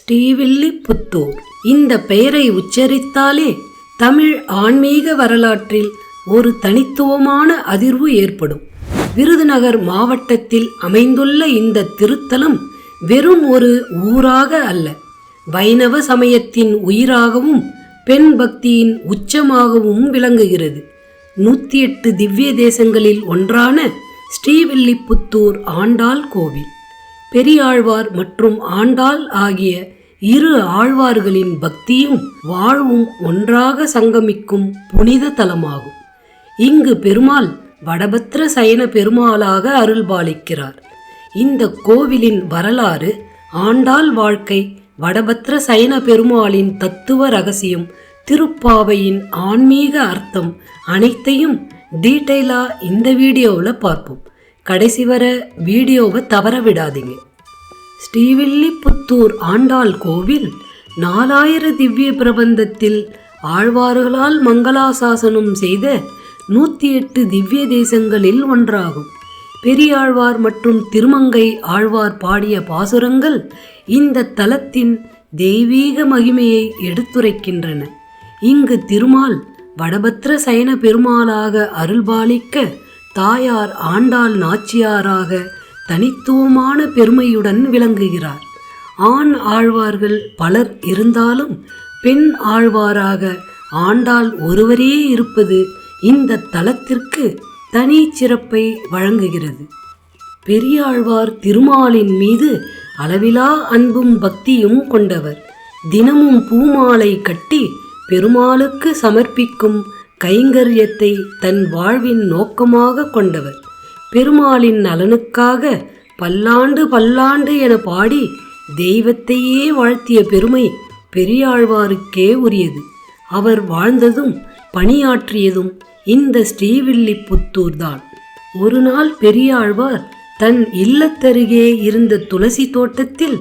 ஸ்ரீவில்லிபுத்தூர். இந்த பெயரை உச்சரித்தாலே தமிழ் ஆன்மீக வரலாற்றில் ஒரு தனித்துவமான அதிர்வு ஏற்படும். விருதுநகர் மாவட்டத்தில் அமைந்துள்ள இந்த திருத்தலம் வெறும் ஒரு ஊராக அல்ல, வைணவ சமயத்தின் உயிராகவும் பெண் பக்தியின் உச்சமாகவும் விளங்குகிறது. 108 திவ்ய தேசங்களில் ஒன்றான ஸ்ரீவில்லிபுத்தூர் ஆண்டாள் கோவில், பெரியாழ்வார் மற்றும் ஆண்டாள் ஆகிய இரு ஆழ்வார்களின் பக்தியும் வாழ்வும் ஒன்றாக சங்கமிக்கும் புனித தலமாகும். இங்கு பெருமாள் வடபத்திர சயன பெருமாளாக அருள்பாலிக்கிறார். இந்த கோவிலின் வரலாறு, ஆண்டாள் வாழ்க்கை, வடபத்திர சயன பெருமாளின் தத்துவ ரகசியம், திருப்பாவையின் ஆன்மீக அர்த்தம் அனைத்தையும் டீட்டெயிலா இந்த வீடியோவில் பார்ப்போம். கடைசி வர வீடியோவை தவற விடாதீங்க. ஸ்ரீவில்லிபுத்தூர் ஆண்டாள் கோவில் 4000 திவ்ய பிரபந்தத்தில் ஆழ்வார்களால் மங்களாசாசனம் செய்த 108 திவ்ய தேசங்களில் ஒன்றாகும். பெரியாழ்வார் மற்றும் திருமங்கை ஆழ்வார் பாடிய பாசுரங்கள் இந்த தலத்தின் தெய்வீக மகிமையை எடுத்துரைக்கின்றன. இங்கு திருமால் வடபத்திர சயன பெருமாளாக அருள்பாலிக்க, தாயார் ஆண்டாள் நாச்சியாராக தனித்துவமான பெருமையுடன் விளங்குகிறார். ஆண் ஆழ்வார்கள் பலர் இருந்தாலும் பெண் ஆழ்வாராக ஆண்டாள் ஒருவரே இருப்பது இந்த தலத்திற்கு தனி சிறப்பை வழங்குகிறது. பெரியாழ்வார் திருமாலின் மீது அளவிலா அன்பும் பக்தியும் கொண்டவர். தினமும் பூமாலை கட்டி பெருமாளுக்கு சமர்ப்பிக்கும் கைங்கரியத்தை தன் வாழ்வின் நோக்கமாக கொண்டவர். பெருமாளின் நலனுக்காக பல்லாண்டு பல்லாண்டு என பாடி தெய்வத்தையே வாழ்த்திய பெருமை பெரியாழ்வாருக்கே உரியது. அவர் வாழ்ந்ததும் பணியாற்றியதும் இந்த ஸ்ரீவில்லிபுத்தூர் தான். ஒரு நாள் பெரியாழ்வார் தன் இல்லத்தருகே இருந்த துளசி தோட்டத்தில்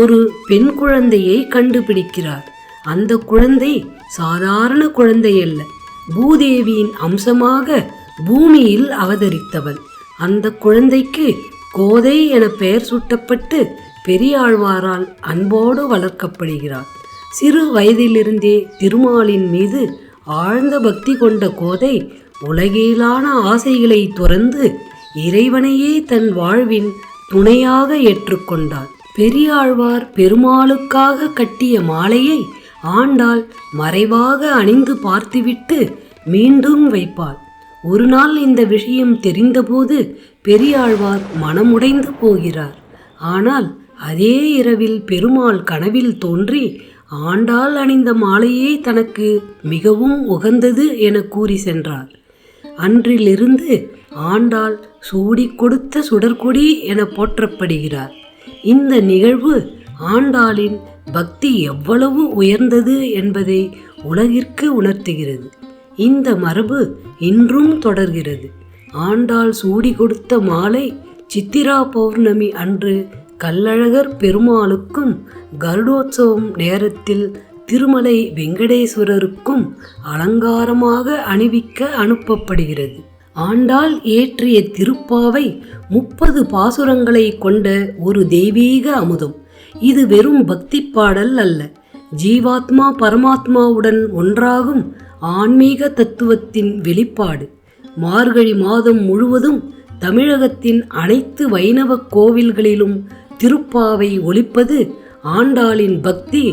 ஒரு பெண் குழந்தையை கண்டுபிடிக்கிறார். அந்த குழந்தை சாதாரண குழந்தையல்ல, பூதேவியின் அம்சமாக பூமியில் அவதரித்தவள். அந்த குழந்தைக்கு கோதை என பெயர் சூட்டப்பட்டு பெரியாழ்வாரால் அன்போடு வளர்க்கப்படுகிறார். சிறு வயதிலிருந்தே திருமாலின் மீது ஆழ்ந்த பக்தி கொண்ட கோதை உலகிலான ஆசைகளை துறந்து இறைவனையே தன் வாழ்வின் துணையாக ஏற்றுக்கொண்டாள். பெரியாழ்வார் பெருமாளுக்காக கட்டிய மாலையை ஆண்டாள் மறைவாக அணிந்து பார்த்துவிட்டு மீண்டும் வைப்பாள். ஒரு நாள் இந்த விஷயம் தெரிந்தபோது பெரியாழ்வார் மனமுடைந்து போகிறார். ஆனால் அதே இரவில் பெருமாள் கனவில் தோன்றி ஆண்டாள் அணிந்த மாலையே தனக்கு மிகவும் உகந்தது என கூறி சென்றார். அன்றிலிருந்து ஆண்டாள் சூடி கொடுத்த சுடற்கொடி என போற்றப்படுகிறார். இந்த நிகழ்வு ஆண்டாளின் பக்தி எவ்வளவு உயர்ந்தது என்பதை உலகிற்கு உணர்த்துகிறது. இந்த மரபு இன்றும் தொடர்கிறது. ஆண்டாள் சூடி கொடுத்த மாலை சித்திரா பௌர்ணமி அன்று கள்ளழகர் பெருமாளுக்கும் கருடோற்சவம் நேரத்தில் திருமலை வெங்கடேஸ்வரருக்கும் அலங்காரமாக அணிவிக்க அனுப்பப்படுகிறது. ஆண்டாள் இயற்றிய திருப்பாவை 30 பாசுரங்களை கொண்ட ஒரு தெய்வீக அமுதம். இது வெறும் பக்தி பாடல் அல்ல, ஜீவாத்மா பரமாத்மாவுடன் ஒன்றாகும் ஆன்மீக தத்துவத்தின் வெளிப்பாடு. மார்கழி மாதம் முழுவதும் தமிழகத்தின் அனைத்து வைணவ கோவில்களிலும் திருப்பாவை ஒலிப்பது ஆண்டாளின் பக்தி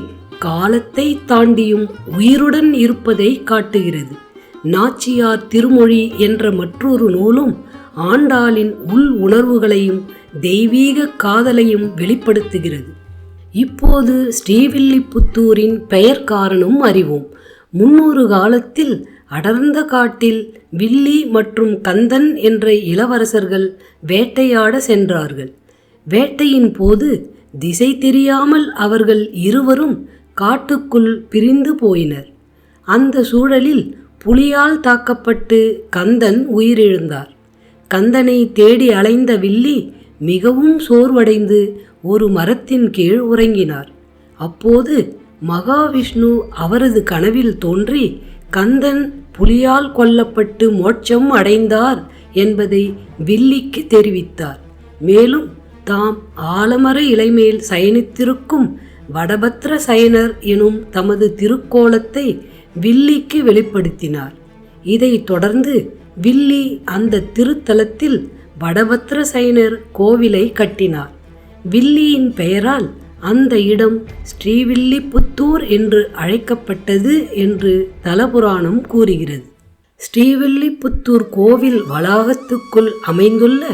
காலத்தை தாண்டியும் உயிருடன் இருப்பதை காட்டுகிறது. நாச்சியார் திருமொழி என்ற மற்றொரு நூலும் ஆண்டாளின் உள் உணர்வுகளையும் தெய்வீக காதலையும் வெளிப்படுத்துகிறது. இப்போது ஸ்ரீவில்லிபுத்தூரின் பெயர் காரணம் அறிவோம். முன்னொரு காலத்தில் அடர்ந்த காட்டில் வில்லி மற்றும் கந்தன் என்ற இளவரசர்கள் வேட்டையாட சென்றார்கள். வேட்டையின் போது திசை தெரியாமல் அவர்கள் இருவரும் காட்டுக்குள் பிரிந்து போயினர். அந்த சூழலில் புலியால் தாக்கப்பட்டு கந்தன் உயிரிழந்தார். கந்தனை தேடி அலைந்த வில்லி மிகவும் சோர்வடைந்து ஒரு மரத்தின் கீழ் உறங்கினார். அப்போது மகாவிஷ்ணு அவரது கனவில் தோன்றி கந்தன் புலியால் கொல்லப்பட்டு மோட்சம் அடைந்தார் என்பதை வில்லிக்கு தெரிவித்தார். மேலும் தாம் ஆலமர இலைமேல் சயனித்திருக்கும் வடபத்ர சயனர் எனும் தமது திருக்கோலத்தை வில்லிக்கு வெளிப்படுத்தினார். இதைத் தொடர்ந்து வில்லி அந்த திருத்தலத்தில் வடபத்ர சயனர் கோவிலை கட்டினார். வில்லியின் பெயரால் அந்த இடம் ஸ்ரீவில்லிபுத்தூர் என்று அழைக்கப்பட்டது என்று தலபுராணம் கூறுகிறது. ஸ்ரீவில்லிபுத்தூர் கோவில் வளாகத்துக்குள் அமைந்துள்ள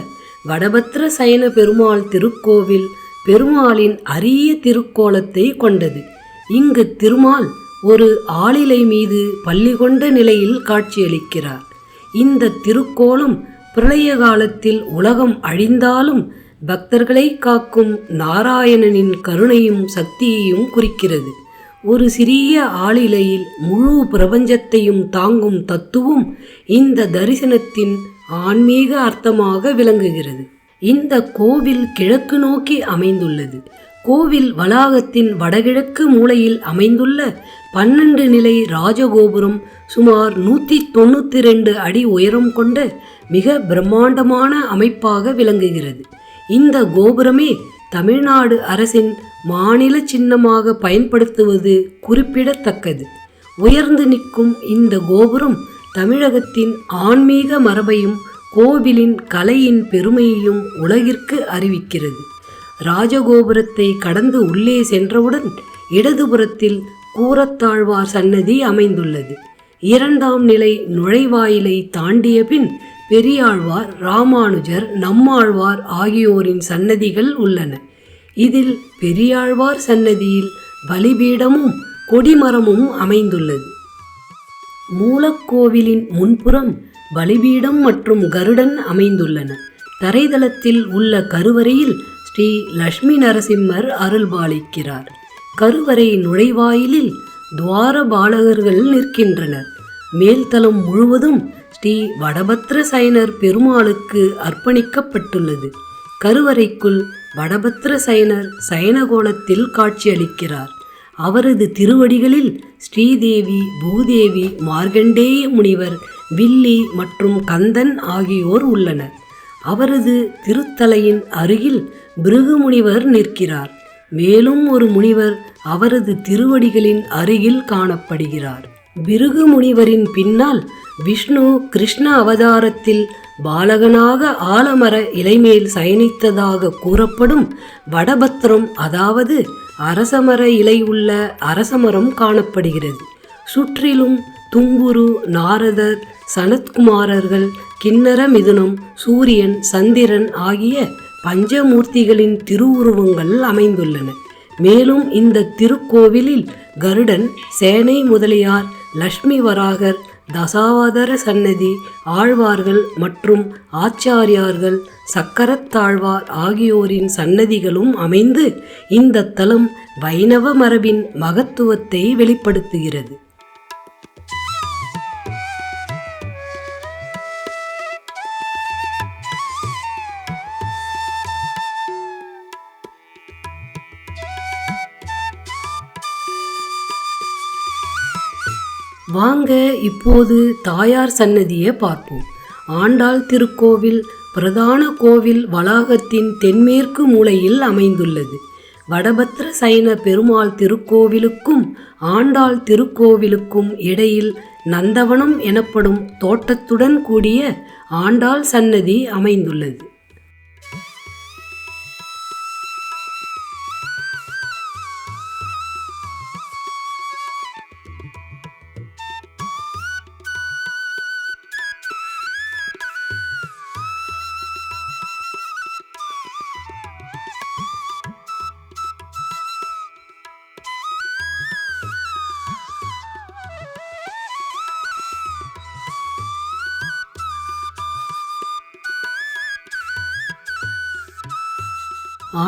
வடபத்ர சயன பெருமாள் திருக்கோவில் பெருமாளின் அரிய திருக்கோலத்தை கொண்டது. இங்கு திருமால் ஒரு ஆளிலை மீது பள்ளி கொண்ட நிலையில் காட்சியளிக்கிறார். இந்த திருக்கோலம் பிரளய காலத்தில் உலகம் அழிந்தாலும் பக்தர்களை காக்கும் நாராயணனின் கருணையும் சக்தியையும் குறிக்கிறது. ஒரு சிறிய ஆளிலையில் முழு பிரபஞ்சத்தையும் தாங்கும் தத்துவம் இந்த தரிசனத்தின் ஆன்மீக அர்த்தமாக விளங்குகிறது. இந்த கோவில் கிழக்கு நோக்கி அமைந்துள்ளது. கோவில் வளாகத்தின் வடகிழக்கு மூலையில் அமைந்துள்ள 12 நிலை ராஜகோபுரம் சுமார் 192 அடி உயரம் கொண்ட மிக பிரம்மாண்டமான அமைப்பாக விளங்குகிறது. இந்த கோபுரமே தமிழ்நாடு அரசின் மாநில சின்னமாக பயன்படுத்துவது குறிப்பிடத்தக்கது. உயர்ந்து நிற்கும் இந்த கோபுரம் தமிழகத்தின் ஆன்மீக மரபையும் கோவிலின் கலையின் பெருமையையும் உலகிற்கு அறிவிக்கிறது. ராஜகோபுரத்தை கடந்து உள்ளே சென்றவுடன் இடதுபுறத்தில் கூரத்தாழ்வார் சன்னதி அமைந்துள்ளது. 2ஆம் நிலை நுழைவாயிலை தாண்டிய பின் பெரியாழ்வார், ராமானுஜர், நம்மாழ்வார் ஆகியோரின் சன்னதிகள் உள்ளன. இதில் பெரியாழ்வார் சன்னதியில் பலிபீடமும் கொடிமரமும் அமைந்துள்ளது. மூலக்கோவிலின் முன்புறம் பலிபீடம் மற்றும் கருடன் அமைந்துள்ளன. தரைதளத்தில் உள்ள கருவறையில் ஸ்ரீ லட்சுமி நரசிம்மர் அருள்பாலிக்கிறார். கருவறை நுழைவாயிலில் துவார பாலகர்கள் நிற்கின்றனர். மேல்தளம் முழுவதும் ஸ்ரீ வடபத்ர சயனர் பெருமாளுக்கு அர்ப்பணிக்கப்பட்டுள்ளது. கருவறைக்குள் வடபத்ர சயனர் சயனகோலத்தில் காட்சியளிக்கிறார். அவரது திருவடிகளில் ஸ்ரீதேவி, பூதேவி, மார்கண்டேய முனிவர், வில்லி மற்றும் கந்தன் ஆகியோர் உள்ளனர். அவரது திருத்தலையின் அருகில் பிருகு முனிவர் நிற்கிறார். மேலும் ஒரு முனிவர் அவரது திருவடிகளின் அருகில் காணப்படுகிறார். பிருகு முனிவரின் பின்னால் விஷ்ணு கிருஷ்ண அவதாரத்தில் பாலகனாக ஆலமர இலைமேல் சயனித்ததாக கூறப்படும் வடபத்திரம், அதாவது அரசமர இலை உள்ள அரசமரம் காணப்படுகிறது. சுற்றிலும் தும்புரு, நாரதர், சனத்குமாரர்கள், கிண்ணர மிதுனம், சூரியன், சந்திரன் ஆகிய பஞ்சமூர்த்திகளின் திருவுருவங்கள் அமைந்துள்ளன. மேலும் இந்த திருக்கோவிலில் கருடன், சேனை முதலியார், லட்சுமி வராகர், தசாவதார சன்னதி, ஆழ்வார்கள் மற்றும் ஆச்சாரியார்கள், சக்கரத்தாழ்வார் ஆகியோரின் சன்னதிகளும் அமைந்து இந்த தலம் வைணவ மரபின் மகத்துவத்தை வெளிப்படுத்துகிறது. வாங்க இப்போது தாயார் சன்னதியை பார்ப்போம். ஆண்டாள் திருக்கோவில் பிரதான கோவில் வளாகத்தின் தென்மேற்கு மூலையில் அமைந்துள்ளது. வடபத்ர சயன பெருமாள் திருக்கோவிலுக்கும் ஆண்டாள் திருக்கோவிலுக்கும் இடையில் நந்தவனம் எனப்படும் தோட்டத்துடன் கூடிய ஆண்டாள் சன்னதி அமைந்துள்ளது.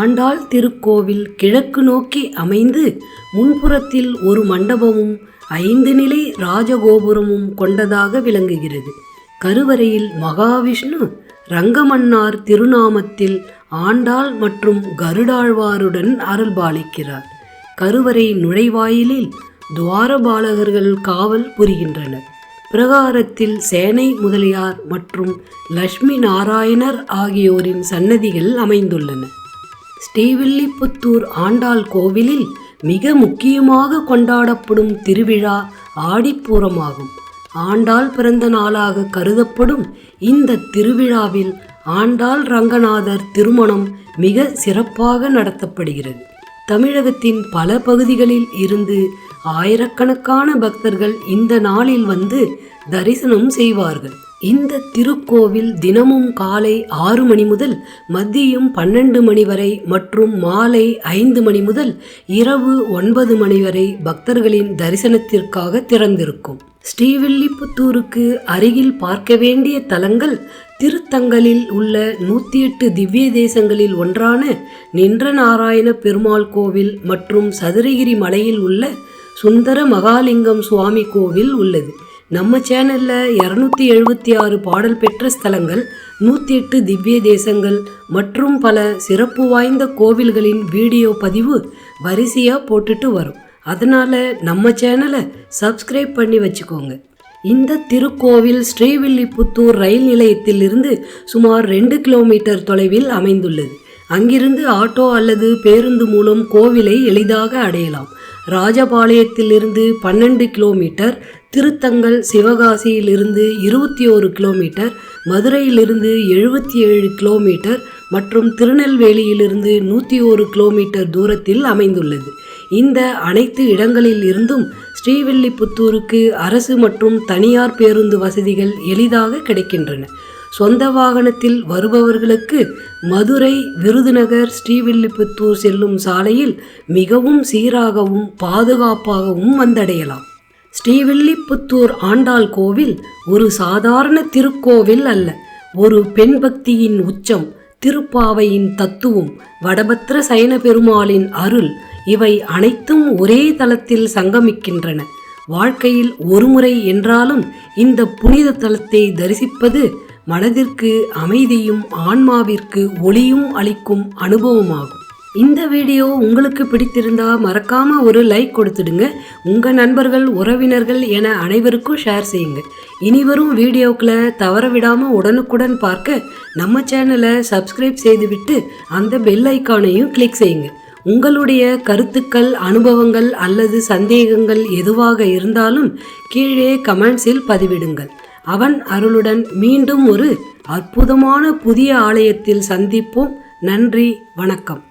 ஆண்டாள் திருக்கோவில் கிழக்கு நோக்கி அமைந்து முன்புறத்தில் ஒரு மண்டபமும் 5 நிலை ராஜகோபுரமும் கொண்டதாக விளங்குகிறது. கருவறையில் மகாவிஷ்ணு ரங்கமன்னார் திருநாமத்தில் ஆண்டாள் மற்றும் கருடாழ்வாருடன் அருள்பாலிக்கிறார். கருவறை நுழைவாயிலில் துவாரபாலகர்கள் காவல் புரிகின்றனர். பிரகாரத்தில் சேனை முதலியார் மற்றும் லட்சுமி நாராயணர் ஆகியோரின் சன்னதிகள் அமைந்துள்ளன. ஸ்ரீவில்லிபுத்தூர் ஆண்டாள் கோவிலில் மிக முக்கியமாக கொண்டாடப்படும் திருவிழா ஆடிப்பூரமாகும். ஆண்டாள் பிறந்த நாளாக கருதப்படும் இந்த திருவிழாவில் ஆண்டாள் ரங்கநாதர் திருமணம் மிக சிறப்பாக நடத்தப்படுகிறது. தமிழகத்தின் பல பகுதிகளில் இருந்து ஆயிரக்கணக்கான பக்தர்கள் இந்த நாளில் வந்து தரிசனம் செய்வார்கள். இந்த திருக்கோவில் தினமும் காலை 6 மணி முதல் மதியம் 12 மணி வரை மற்றும் மாலை 5 மணி முதல் இரவு 9 மணி வரை பக்தர்களின் தரிசனத்திற்காக திறந்திருக்கும். ஸ்ரீவில்லிபுத்தூருக்கு அருகில் பார்க்க வேண்டிய தலங்கள் திருத்தங்களில் உள்ள 108 திவ்ய தேசங்களில் ஒன்றான நின்ற நாராயண பெருமாள் கோவில் மற்றும் சதுரகிரி மலையில் உள்ள சுந்தர மகாலிங்கம் சுவாமி கோவில் உள்ளது. நம்ம சேனல்ல 276 பாடல் பெற்ற ஸ்தலங்கள், 108 திவ்ய தேசங்கள் மற்றும் பல சிறப்பு வாய்ந்த கோவில்களின் வீடியோ பதிவு வரிசையா போட்டுட்டு வரும். அதனால நம்ம சேனலை சப்ஸ்கிரைப் பண்ணி வச்சுக்கோங்க. இந்த திருக்கோவில் ஸ்ரீவில்லிபுத்தூர் ரயில் நிலையத்தில் இருந்து சுமார் 2 கிலோமீட்டர் தொலைவில் அமைந்துள்ளது. அங்கிருந்து ஆட்டோ அல்லது பேருந்து மூலம் கோவிலை எளிதாக அடையலாம். ராஜபாளையத்திலிருந்து 12 கிலோமீட்டர், திருத்தங்கல் சிவகாசியிலிருந்து 21 கிலோமீட்டர், மதுரையிலிருந்து 77 கிலோமீட்டர் மற்றும் திருநெல்வேலியிலிருந்து 101 கிலோமீட்டர் தூரத்தில் அமைந்துள்ளது. இந்த அனைத்து இடங்களில் இருந்தும் ஸ்ரீவில்லிபுத்தூருக்கு அரசு மற்றும் தனியார் பேருந்து வசதிகள் எளிதாக கிடைக்கின்றன. சொந்த வாகனத்தில் வருபவர்களுக்கு மதுரை, விருதுநகர், ஸ்ரீவில்லிபுத்தூர் செல்லும் சாலையில் மிகவும் சீராகவும் பாதுகாப்பாகவும் வந்தடையலாம். ஸ்ரீவில்லிபுத்தூர் ஆண்டாள் கோவில் ஒரு சாதாரண திருக்கோவில் அல்ல, ஒரு பெண் பக்தியின் உச்சம், திருப்பாவையின் தத்துவம், வடபத்திர சயன பெருமாளின் அருள், இவை அனைத்தும் ஒரே தலத்தில் சங்கமிக்கின்றன. வாழ்க்கையில் ஒருமுறை என்றாலும் இந்த புனித தலத்தை தரிசிப்பது மனதிற்கு அமைதியும் ஆன்மாவிற்கு ஒளியும் அளிக்கும் அனுபவமாகும். இந்த வீடியோ உங்களுக்கு பிடித்திருந்தா மறக்காம ஒரு லைக் கொடுத்துடுங்க. உங்க நண்பர்கள், உறவினர்கள் என அனைவருக்கும் ஷேர் செய்யுங்க. இனிவரும் வீடியோக்களை தவற விடாம உடனுக்குடன் பார்க்க நம்ம சேனலை சப்ஸ்கிரைப் செய்துவிட்டு அந்த பெல் ஐக்கானையும் கிளிக் செய்யுங்க. உங்களுடைய கருத்துக்கள், அனுபவங்கள் அல்லது சந்தேகங்கள் எதுவாக இருந்தாலும் கீழே கமெண்ட்ஸில் பதிவிடுங்கள். அவன் அருளுடன் மீண்டும் ஒரு அற்புதமான புதிய ஆலயத்தில் சந்திப்போம். நன்றி, வணக்கம்.